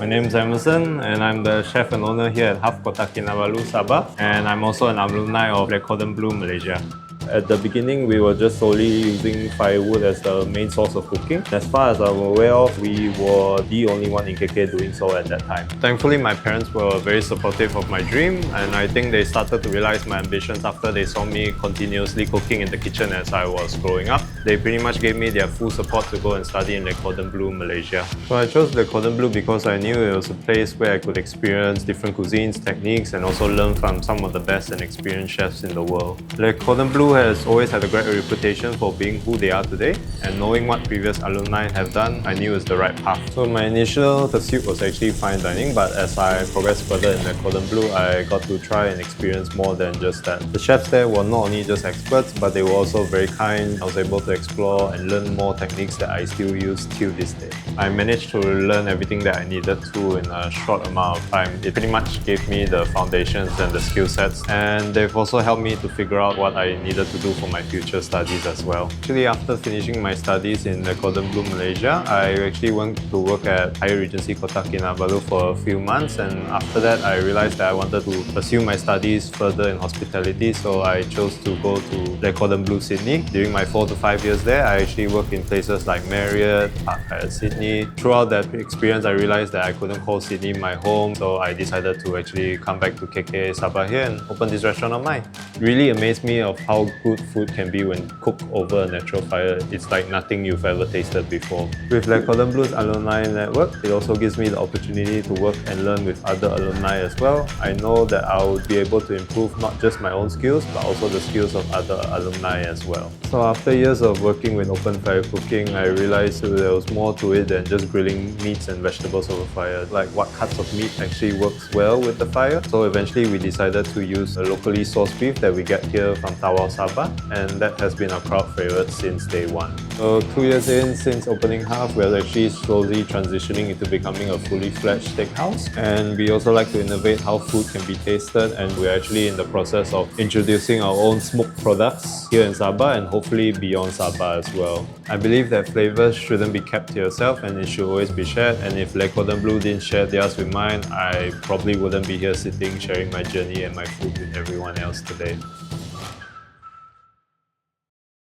My name is Emerson and I'm the chef and owner here at Hearth Kota Kinabalu, Sabah, and I'm also an alumni of Cordon Bleu, Malaysia. At the beginning, we were just solely using firewood as the main source of cooking. As far as I'm aware of, we were the only one in KK doing so at that time. Thankfully, my parents were very supportive of my dream, and I think they started to realize my ambitions after they saw me continuously cooking in the kitchen as I was growing up. They pretty much gave me their full support to go and study in Cordon Bleu, Malaysia. So I chose Cordon Bleu because I knew it was a place where I could experience different cuisines, techniques, and also learn from some of the best and experienced chefs in the world. Cordon Bleu has always had a great reputation for being who they are today, and knowing what previous alumni have done, I knew it was the right path. So my initial pursuit was actually fine dining, but as I progressed further in Cordon Bleu, I got to try and experience more than just that. The chefs there were not only just experts, but they were also very kind. I was able to explore and learn more techniques that I still use till this day. I managed to learn everything that I needed to in a short amount of time. It pretty much gave me the foundations and the skill sets, and they've also helped me to figure out what I needed to do for my future studies as well. Actually, after finishing my studies in Cordon Bleu, Malaysia, I actually went to work at Higher Regency Kota Kinabalu for a few months, and after that I realized that I wanted to pursue my studies further in hospitality, so I chose to go to Cordon Bleu, Sydney. During my 4 to 5 years there, I actually worked in places like Marriott, Park Hyatt Sydney. Throughout that experience, I realized that I couldn't call Sydney my home, so I decided to actually come back to KK Sabah here and open this restaurant of mine. It really amazed me of how good food can be when cooked over a natural fire. It's like nothing you've ever tasted before. With Cordon Bleu's alumni network, it also gives me the opportunity to work and learn with other alumni as well. I know that I would be able to improve not just my own skills, but also the skills of other alumni as well. So after years of working with open fire cooking, I realized there was more to it than just grilling meats and vegetables over fire. Like what cuts of meat actually works well with the fire. So eventually we decided to use a locally sourced beef that we get here from Teoh, Sabah, and that has been a crowd favorite since day one. So 2 years in since opening Hearth, we're actually slowly transitioning into becoming a fully fledged steakhouse, and we also like to innovate how food can be tasted, and we're actually in the process of introducing our own smoked products here in Sabah and hopefully beyond Sabah as well. I believe that flavors shouldn't be kept to yourself and it should always be shared, and if Cordon Bleu didn't share theirs with mine, I probably wouldn't be here sitting sharing my journey and my food with everyone else today.